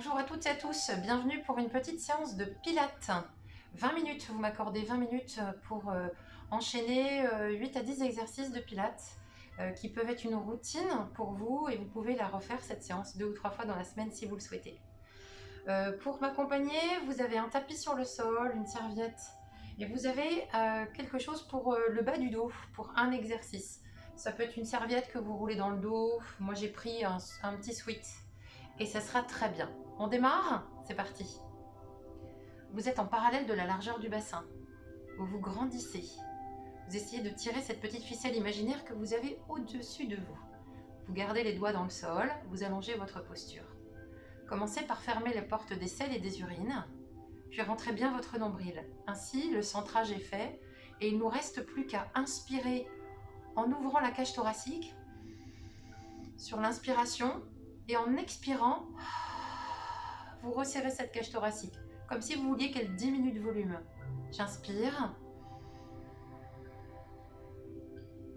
Bonjour à toutes et à tous, bienvenue pour une petite séance de pilates. 20 minutes, vous m'accordez 20 minutes pour enchaîner 8 à 10 exercices de pilates qui peuvent être une routine pour vous et vous pouvez la refaire cette séance 2 ou 3 fois dans la semaine si vous le souhaitez. Pour m'accompagner, vous avez un tapis sur le sol, une serviette et vous avez quelque chose pour le bas du dos, pour un exercice. Ça peut être une serviette que vous roulez dans le dos, moi j'ai pris un petit sweat et ça sera très bien. On démarre? C'est parti. Vous êtes en parallèle de la largeur du bassin. Vous grandissez. Vous essayez de tirer cette petite ficelle imaginaire que vous avez au-dessus de vous. Vous gardez les doigts dans le sol, vous allongez votre posture. Commencez par fermer les portes des selles et des urines, puis rentrez bien votre nombril. Ainsi, le centrage est fait et il ne nous reste plus qu'à inspirer en ouvrant la cage thoracique sur l'inspiration et en expirant, vous resserrez cette cage thoracique, comme si vous vouliez qu'elle diminue de volume. J'inspire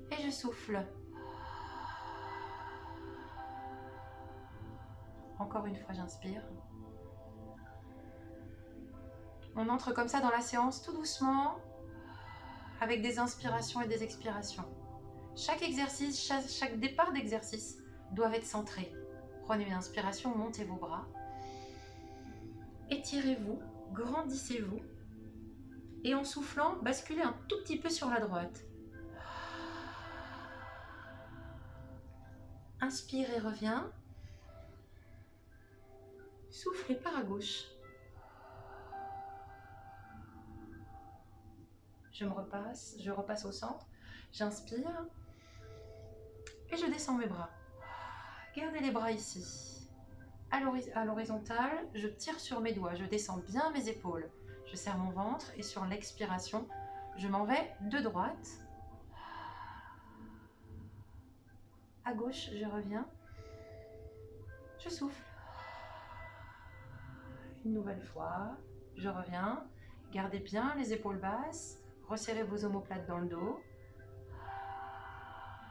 et je souffle. Encore une fois, j'inspire. On entre comme ça dans la séance tout doucement, avec des inspirations et des expirations. Chaque exercice, chaque départ d'exercice doit être centré. Prenez une inspiration, montez vos bras. Étirez-vous, grandissez-vous. Et en soufflant, basculez un tout petit peu sur la droite. Inspire et reviens. Souffle et part à gauche. Je repasse au centre. J'inspire et je descends mes bras. Gardez les bras ici. À l'horizontale, je tire sur mes doigts, je descends bien mes épaules. Je serre mon ventre et sur l'expiration, je m'en vais de droite. À gauche, je reviens. Je souffle. Une nouvelle fois, je reviens. Gardez bien les épaules basses. Resserrez vos omoplates dans le dos.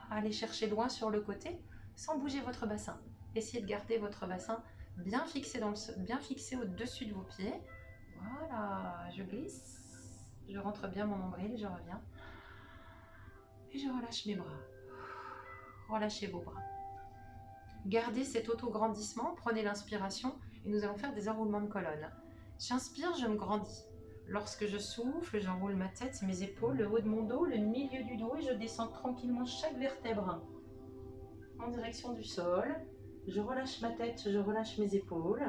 Allez chercher loin sur le côté sans bouger votre bassin. Essayez de garder votre bassin bien fixé, bien fixé au-dessus de vos pieds. Voilà, je glisse. Je rentre bien mon nombril, je reviens. Et je relâche mes bras. Relâchez vos bras. Gardez cet auto-grandissement, prenez l'inspiration et nous allons faire des enroulements de colonne. J'inspire, je me grandis. Lorsque je souffle, j'enroule ma tête, mes épaules, le haut de mon dos, le milieu du dos et je descends tranquillement chaque vertèbre en direction du sol. Je relâche ma tête, je relâche mes épaules.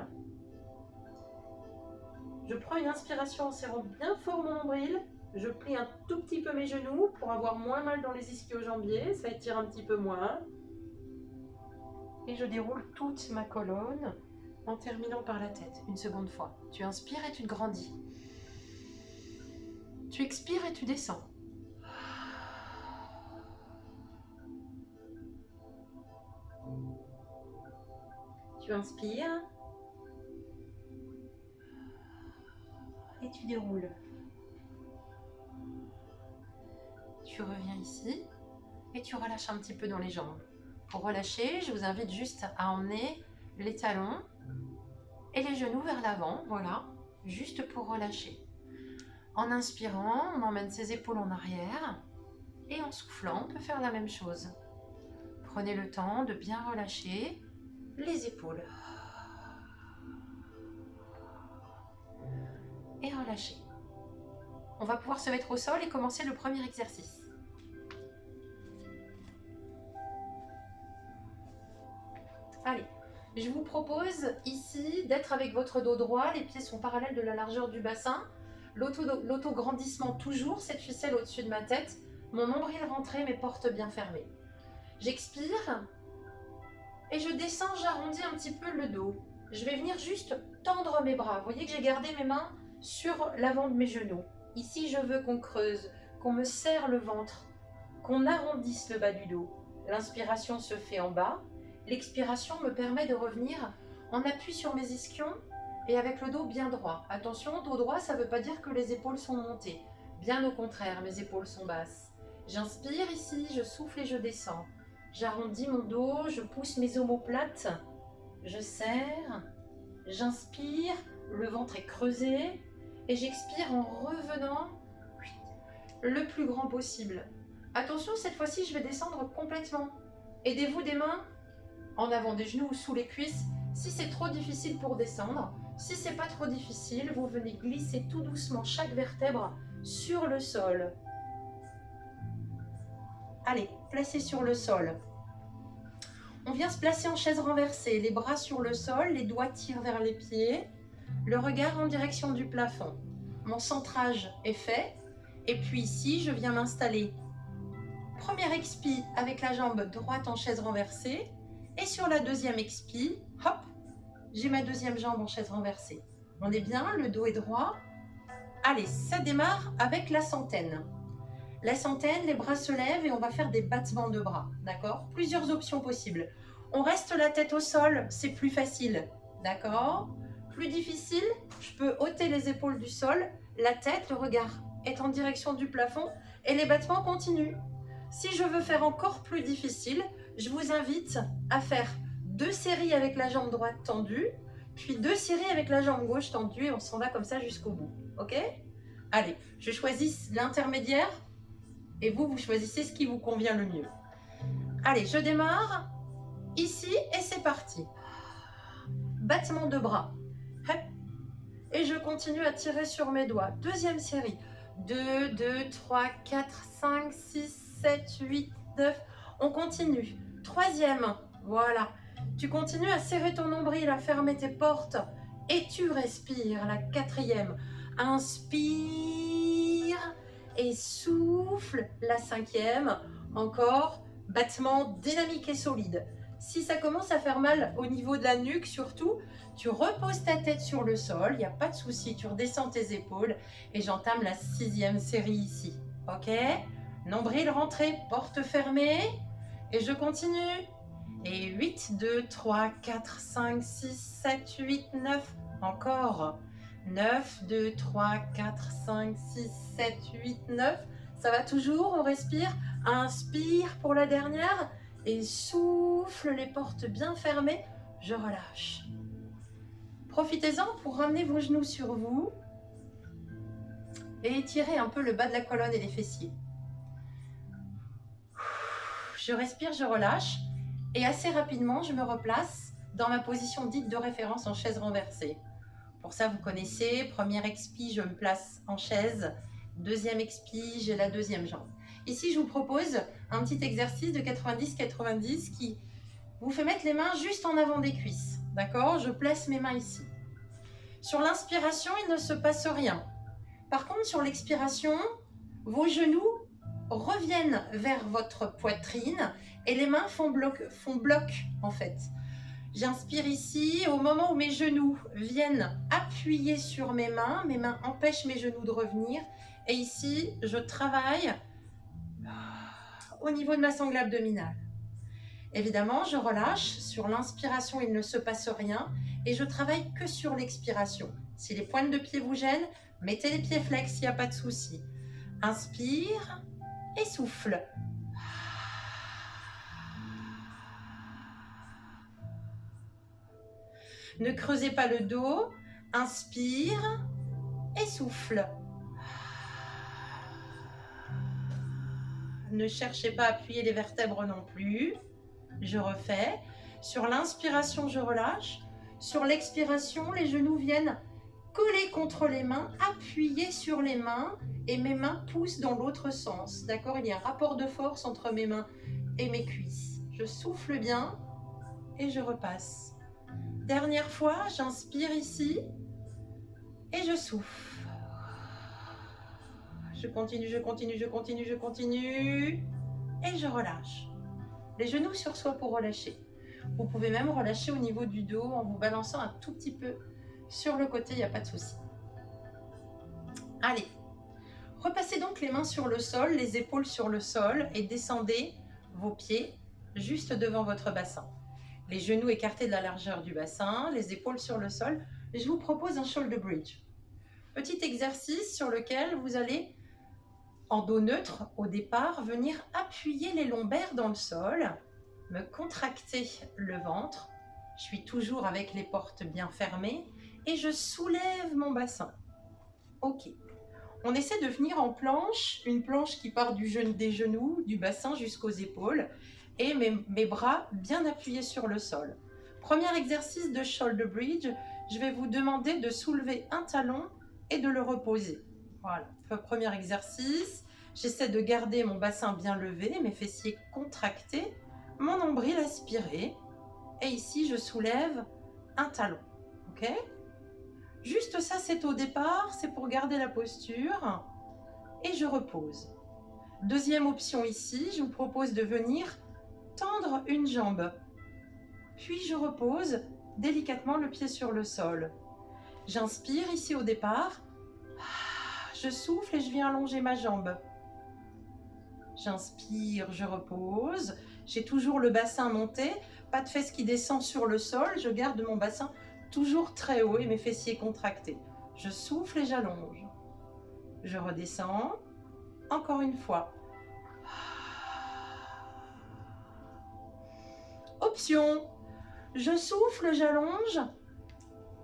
Je prends une inspiration en serrant bien fort mon nombril. Je plie un tout petit peu mes genoux pour avoir moins mal dans les ischio-jambiers. Ça étire un petit peu moins. Et je déroule toute ma colonne en terminant par la tête. Une seconde fois. Tu inspires et tu te grandis. Tu expires et tu descends. Tu inspires et tu déroules. Tu reviens ici et tu relâches un petit peu dans les jambes. Pour relâcher, je vous invite juste à emmener les talons et les genoux vers l'avant, voilà, juste pour relâcher. En inspirant, on emmène ses épaules en arrière et en soufflant, on peut faire la même chose. Prenez le temps de bien relâcher les épaules. Et relâcher. On va pouvoir se mettre au sol et commencer le premier exercice. Allez, je vous propose ici d'être avec votre dos droit, les pieds sont parallèles de la largeur du bassin, l'auto-grandissement toujours, cette ficelle au-dessus de ma tête, mon nombril rentré, mes portes bien fermées. J'expire et je descends, j'arrondis un petit peu le dos. Je vais venir juste tendre mes bras. Vous voyez que j'ai gardé mes mains sur l'avant de mes genoux. Ici, je veux qu'on creuse, qu'on me serre le ventre, qu'on arrondisse le bas du dos. L'inspiration se fait en bas. L'expiration me permet de revenir en appui sur mes ischions et avec le dos bien droit. Attention, dos droit, ça ne veut pas dire que les épaules sont montées. Bien au contraire, mes épaules sont basses. J'inspire ici, je souffle et je descends. J'arrondis mon dos, je pousse mes omoplates, je serre J'inspire, le ventre est creusé et j'expire en revenant le plus grand possible. Attention, cette fois-ci, je vais descendre complètement. Aidez-vous des mains en avant des genoux ou sous les cuisses. Si c'est trop difficile pour descendre, si c'est pas trop difficile, vous venez glisser tout doucement chaque vertèbre sur le sol. Allez, placez sur le sol. On vient se placer en chaise renversée, les bras sur le sol, les doigts tirent vers les pieds, le regard en direction du plafond. Mon centrage est fait, et puis ici, je viens m'installer. Première expi avec la jambe droite en chaise renversée, et sur la deuxième expi, hop, j'ai ma deuxième jambe en chaise renversée. On est bien, le dos est droit. Allez, ça démarre avec la centaine. La centaine, les bras se lèvent et on va faire des battements de bras, d'accord? Plusieurs options possibles. On reste la tête au sol, c'est plus facile, d'accord? Plus difficile, je peux ôter les épaules du sol, la tête, le regard est en direction du plafond et les battements continuent. Si je veux faire encore plus difficile, je vous invite à faire 2 séries avec la jambe droite tendue, puis 2 séries avec la jambe gauche tendue et on s'en va comme ça jusqu'au bout, ok? Allez, je choisis l'intermédiaire. Et vous choisissez ce qui vous convient le mieux. Allez, je démarre ici et c'est parti. Battement de bras. Hop. Et je continue à tirer sur mes doigts. Deuxième série. 2, 2, 3, 4, 5, 6, 7, 8, 9. On continue. Troisième. Voilà. Tu continues à serrer ton nombril, à fermer tes portes. Et tu respires. La quatrième. Inspire. Et souffle, la cinquième, encore, battement dynamique et solide. Si ça commence à faire mal au niveau de la nuque surtout, tu reposes ta tête sur le sol, il n'y a pas de souci, tu redescends tes épaules et j'entame la 6e série ici. Ok? Nombril rentré, porte fermée et je continue. Et 8, 2, 3, 4, 5, 6, 7, 8, 9, encore. 9, 2, 3, 4, 5, 6, 7, 8, 9. Ça va toujours, on respire. Inspire pour la dernière et souffle, les portes bien fermées. Je relâche. Profitez-en pour ramener vos genoux sur vous et étirer un peu le bas de la colonne et les fessiers. Je respire, je relâche et assez rapidement, je me replace dans ma position dite de référence en chaise renversée. Pour ça, vous connaissez, première expi, je me place en chaise. Deuxième expi, j'ai la deuxième jambe. Ici, je vous propose un petit exercice de 90-90 qui vous fait mettre les mains juste en avant des cuisses. D'accord? Je place mes mains ici. Sur l'inspiration, il ne se passe rien. Par contre, sur l'expiration, vos genoux reviennent vers votre poitrine et les mains font bloc en fait. J'inspire ici, au moment où mes genoux viennent appuyer sur mes mains empêchent mes genoux de revenir. Et ici, je travaille au niveau de ma sangle abdominale. Évidemment, je relâche. Sur l'inspiration, il ne se passe rien. Et je travaille que sur l'expiration. Si les pointes de pied vous gênent, mettez les pieds flex, il n'y a pas de souci. Inspire et souffle. Ne creusez pas le dos, inspire et souffle. Ne cherchez pas à appuyer les vertèbres non plus. Je refais. Sur l'inspiration, je relâche. Sur l'expiration, les genoux viennent coller contre les mains, appuyer sur les mains et mes mains poussent dans l'autre sens. D'accord? Il y a un rapport de force entre mes mains et mes cuisses. Je souffle bien et je repasse. Dernière fois, j'inspire ici et je souffle. Je continue, je continue, je continue, je continue et je relâche. Les genoux sur soi pour relâcher. Vous pouvez même relâcher au niveau du dos en vous balançant un tout petit peu sur le côté, il n'y a pas de souci. Allez, repassez donc les mains sur le sol, les épaules sur le sol et descendez vos pieds juste devant votre bassin. Les genoux écartés de la largeur du bassin, les épaules sur le sol. Je vous propose un shoulder bridge. Petit exercice sur lequel vous allez, en dos neutre au départ, venir appuyer les lombaires dans le sol, me contracter le ventre Je suis toujours avec les portes bien fermées et je soulève mon bassin. Ok. On essaie de venir en planche, une planche qui part des genoux, du bassin jusqu'aux épaules et mes bras bien appuyés sur le sol. Premier exercice de shoulder bridge, je vais vous demander de soulever un talon et de le reposer. Voilà, premier exercice. J'essaie de garder mon bassin bien levé, mes fessiers contractés, mon nombril aspiré. Et ici, je soulève un talon. Ok ? Juste ça, c'est au départ, c'est pour garder la posture. Et je repose. Deuxième option ici, je vous propose de venir tendre une jambe. Puis je repose délicatement le pied sur le sol. J'inspire ici au départ. Je souffle et je viens allonger ma jambe. J'inspire, je repose. J'ai toujours le bassin monté, pas de fesses qui descend sur le sol. Je garde mon bassin toujours très haut et mes fessiers contractés. Je souffle et j'allonge. Je redescends. Encore une fois. Option. Je souffle, j'allonge.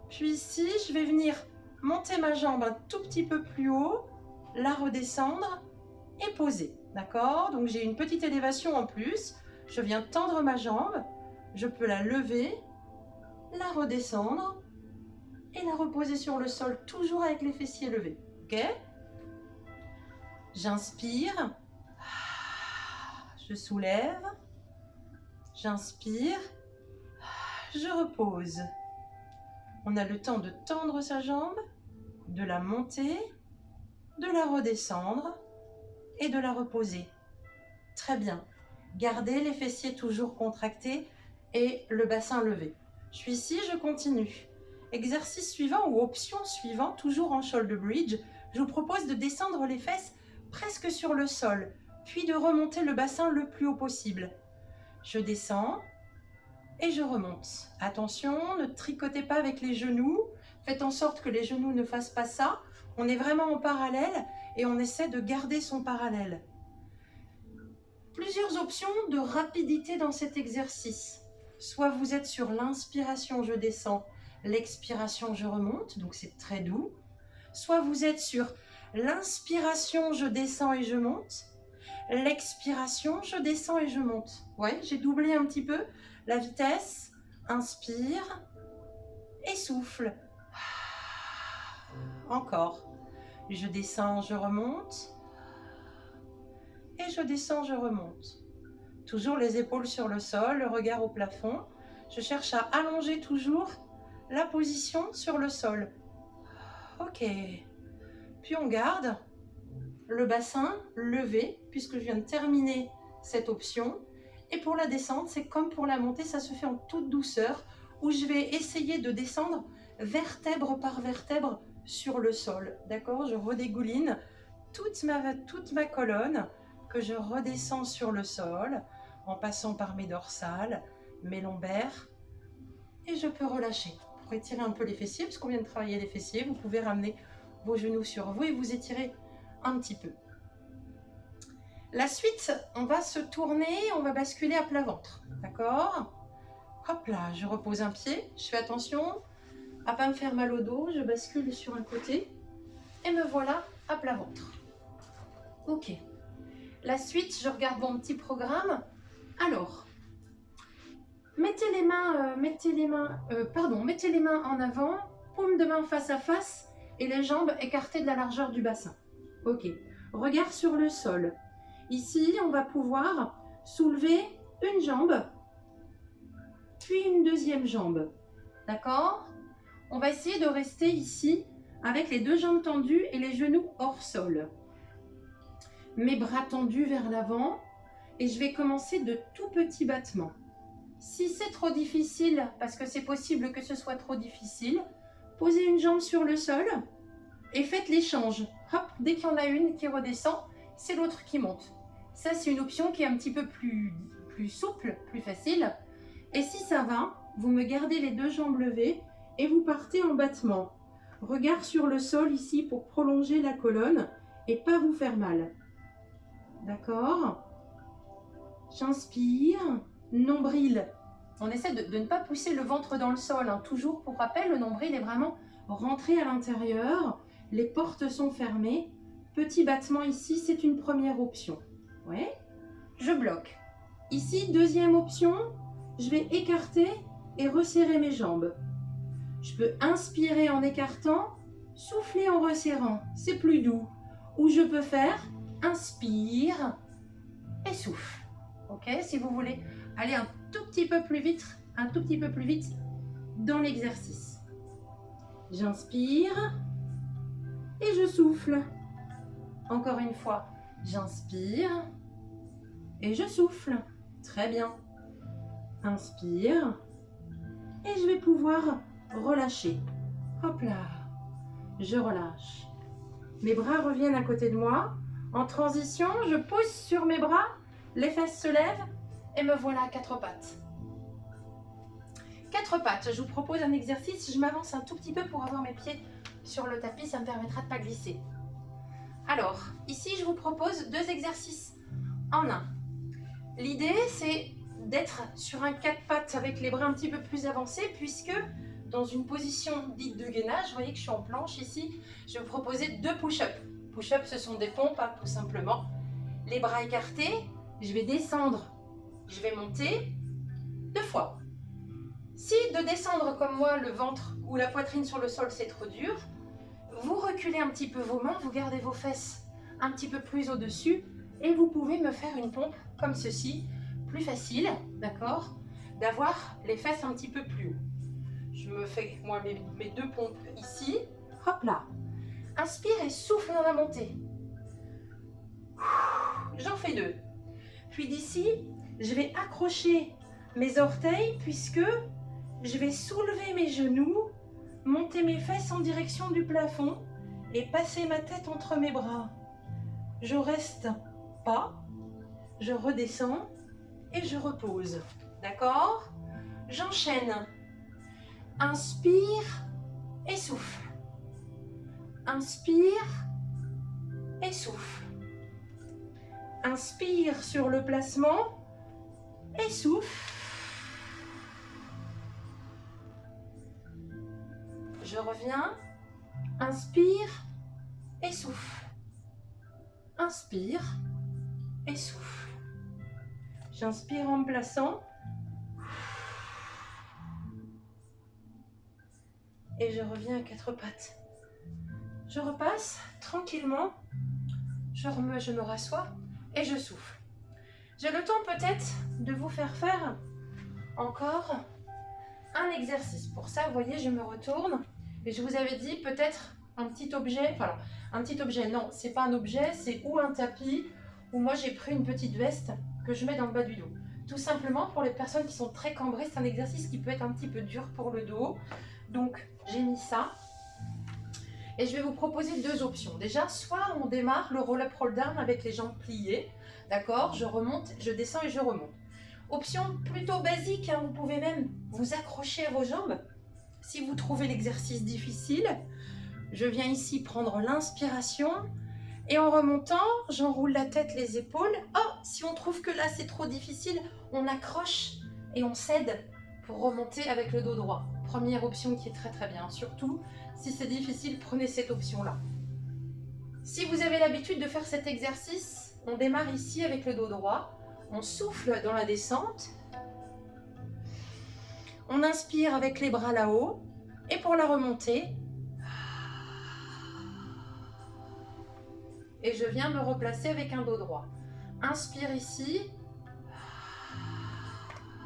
Puis ici, je vais venir monter ma jambe un tout petit peu plus haut, la redescendre et poser. D'accord? Donc j'ai une petite élévation en plus. Je viens tendre ma jambe. Je peux la lever, la redescendre et la reposer sur le sol, toujours avec les fessiers levés. Ok? J'inspire. Je soulève. J'inspire. Je repose. On a le temps de tendre sa jambe, de la monter, de la redescendre et de la reposer. Très bien. Gardez les fessiers toujours contractés et le bassin levé. Je suis ici, je continue. Exercice suivant ou option suivante, toujours en shoulder bridge, je vous propose de descendre les fesses presque sur le sol, puis de remonter le bassin le plus haut possible. Je descends et je remonte. Attention, ne tricotez pas avec les genoux. Faites en sorte que les genoux ne fassent pas ça. On est vraiment en parallèle et on essaie de garder son parallèle. Plusieurs options de rapidité dans cet exercice. Soit vous êtes sur l'inspiration, je descends, l'expiration, je remonte, donc c'est très doux. Soit vous êtes sur l'inspiration, je descends et je monte. L'expiration, je descends et je monte. Ouais, j'ai doublé un petit peu la vitesse. Inspire et souffle. Encore. Je descends, je remonte. Et je descends, je remonte. Toujours les épaules sur le sol, le regard au plafond. Je cherche à allonger toujours la position sur le sol. Ok. Puis on garde le bassin levé, puisque je viens de terminer cette option. Et pour la descente, c'est comme pour la montée, ça se fait en toute douceur, où je vais essayer de descendre vertèbre par vertèbre sur le sol. D'accord? Je redégouline toute ma colonne, que je redescends sur le sol, en passant par mes dorsales, mes lombaires, et je peux relâcher. Pour étirer un peu les fessiers, parce qu'on vient de travailler les fessiers, vous pouvez ramener vos genoux sur vous et vous étirer un petit peu. La suite, on va se tourner, on va basculer à plat ventre, d'accord? Hop là, je repose un pied, je fais attention à pas me faire mal au dos, je bascule sur un côté et me voilà à plat ventre. Ok. La suite, je regarde mon petit programme. Alors, mettez les mains en avant, paume de main face à face et les jambes écartées de la largeur du bassin. Ok. Regard sur le sol. Ici, on va pouvoir soulever une jambe, puis une deuxième jambe. D'accord? On va essayer de rester ici avec les deux jambes tendues et les genoux hors sol. Mes bras tendus vers l'avant et je vais commencer de tout petits battements. Si c'est trop difficile, parce que c'est possible que ce soit trop difficile, posez une jambe sur le sol et faites l'échange. Hop, dès qu'il y en a une qui redescend, c'est l'autre qui monte. Ça, c'est une option qui est un petit peu plus souple, plus facile. Et si ça va, vous me gardez les deux jambes levées et vous partez en battement. Regard sur le sol ici pour prolonger la colonne et pas vous faire mal. D'accord? J'inspire, nombril On essaie de ne pas pousser le ventre dans le sol, hein. Toujours pour rappel, le nombril est vraiment rentré à l'intérieur. Les portes sont fermées. Petit battement ici, c'est une première option. Ouais. Je bloque. Ici, deuxième option, je vais écarter et resserrer mes jambes. Je peux inspirer en écartant, souffler en resserrant. C'est plus doux. Ou je peux faire inspire et souffle. Ok, si vous voulez aller un tout petit peu plus vite dans l'exercice. J'inspire et je souffle. Encore une fois, j'inspire et je souffle. Très bien. Inspire et je vais pouvoir relâcher. Hop là, je relâche. Mes bras reviennent à côté de moi. En transition, je pousse sur mes bras, les fesses se lèvent et me voilà à quatre pattes. Quatre pattes, je vous propose un exercice. Je m'avance un tout petit peu pour avoir mes pieds sur le tapis, ça me permettra de ne pas glisser. Alors, ici, je vous propose deux exercices en un. L'idée, c'est d'être sur un quatre pattes avec les bras un petit peu plus avancés, puisque dans une position dite de gainage, vous voyez que je suis en planche ici, je vais vous proposer deux push-ups. Push-ups, ce sont des pompes, hein, tout simplement. Les bras écartés, je vais descendre, je vais monter deux fois. Si de descendre comme moi, le ventre ou la poitrine sur le sol, c'est trop dur, vous reculez un petit peu vos mains, vous gardez vos fesses un petit peu plus au-dessus et vous pouvez me faire une pompe comme ceci, plus facile, d'accord, d'avoir les fesses un petit peu plus haut. Je me fais moi mes deux pompes ici, hop là. Inspire et souffle dans la montée. J'en fais deux. Puis d'ici, je vais accrocher mes orteils puisque je vais soulever mes genoux, monter mes fesses en direction du plafond et passer ma tête entre mes bras. Je reste pas, je redescends et je repose. D'accord? J'enchaîne. Inspire et souffle. Inspire et souffle. Inspire sur le placement et souffle. Je reviens. Inspire et souffle. Inspire et souffle. J'inspire en me plaçant. Et je reviens à quatre pattes. Je repasse tranquillement. Je me rassois et je souffle. J'ai le temps peut-être de vous faire encore un exercice. Pour ça, vous voyez, je me retourne et je vous avais dit peut-être un petit objet. Enfin, un petit objet, non, c'est pas un objet, c'est ou un tapis, ou moi j'ai pris une petite veste que je mets dans le bas du dos. Tout simplement pour les personnes qui sont très cambrées, c'est un exercice qui peut être un petit peu dur pour le dos. Donc j'ai mis ça. Et je vais vous proposer deux options. Déjà, soit on démarre le roll-up, roll-down avec les jambes pliées. D'accord? Je remonte, je descends et je remonte. Option plutôt basique, hein, vous pouvez même vous accrocher à vos jambes. Si vous trouvez l'exercice difficile, je viens ici prendre l'inspiration. Et en remontant, j'enroule la tête, les épaules. Oh, si on trouve que là c'est trop difficile, on accroche et on cède pour remonter avec le dos droit. Première option qui est très très bien. Surtout, si c'est difficile, prenez cette option-là. Si vous avez l'habitude de faire cet exercice, on démarre ici avec le dos droit. On souffle dans la descente. On inspire avec les bras là-haut. Et pour la remontée, et je viens me replacer avec un dos droit. Inspire ici.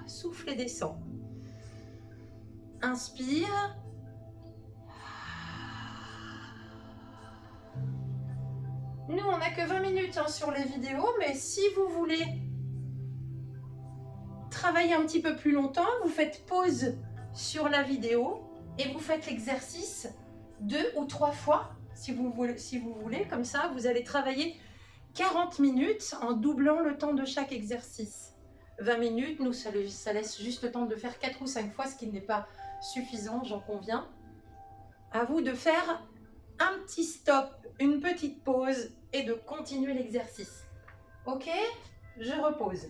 Souffle et descend. Inspire. Nous, on n'a que 20 minutes hein, sur les vidéos, mais si vous voulez travailler un petit peu plus longtemps, vous faites pause sur la vidéo et vous faites l'exercice 2 ou 3 fois, si vous voulez. Comme ça, vous allez travailler 40 minutes en doublant le temps de chaque exercice. 20 minutes, nous, ça laisse juste le temps de faire 4 ou 5 fois, ce qui n'est pas suffisant, j'en conviens. À vous de faire un petit stop, une petite pause et de continuer l'exercice. Ok? Je repose.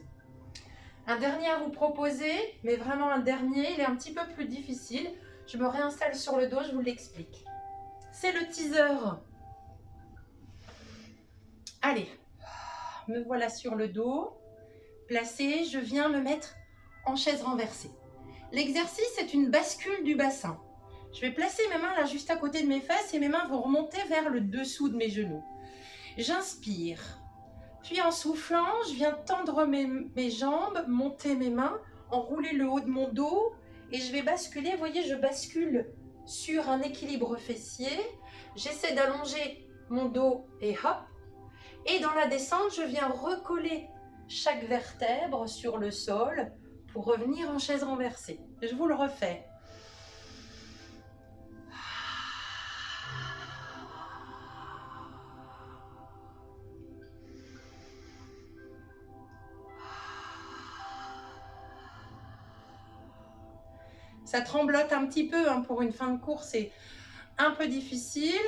Un dernier à vous proposer, mais vraiment un dernier, il est un petit peu plus difficile. Je me réinstalle sur le dos, je vous l'explique. C'est le teaser. Allez, me voilà sur le dos, placé, je viens me mettre en chaise renversée. L'exercice est une bascule du bassin. Je vais placer mes mains là juste à côté de mes fesses et mes mains vont remonter vers le dessous de mes genoux. J'inspire. Puis en soufflant, je viens tendre mes jambes, monter mes mains, enrouler le haut de mon dos et je vais basculer. Vous voyez, je bascule sur un équilibre fessier. J'essaie d'allonger mon dos et hop. Et dans la descente, je viens recoller chaque vertèbre sur le sol pour revenir en chaise renversée. Je vous le refais. Ça tremblote un petit peu hein, pour une fin de course, c'est un peu difficile.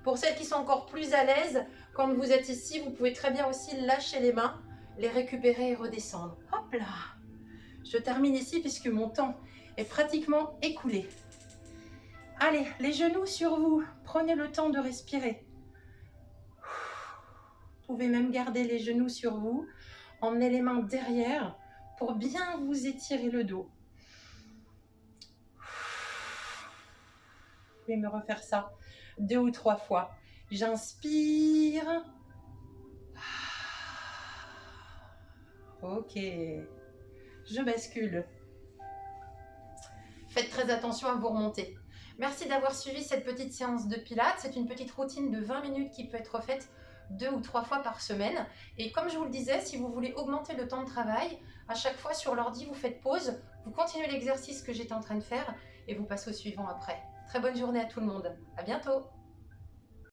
Pour celles qui sont encore plus à l'aise, quand vous êtes ici, vous pouvez très bien aussi lâcher les mains, les récupérer et redescendre. Hop là! Je termine ici puisque mon temps est pratiquement écoulé. Allez, les genoux sur vous. Prenez le temps de respirer. Vous pouvez même garder les genoux sur vous. Emmenez les mains derrière pour bien vous étirer le dos. Je vais me refaire ça 2 ou 3 fois. J'inspire. Ok. Je bascule. Faites très attention à vous remonter. Merci d'avoir suivi cette petite séance de pilates. C'est une petite routine de 20 minutes qui peut être faite 2 ou 3 fois par semaine. Et comme je vous le disais, si vous voulez augmenter le temps de travail, à chaque fois sur l'ordi, vous faites pause, vous continuez l'exercice que j'étais en train de faire et vous passez au suivant après. Très bonne journée à tout le monde. À bientôt.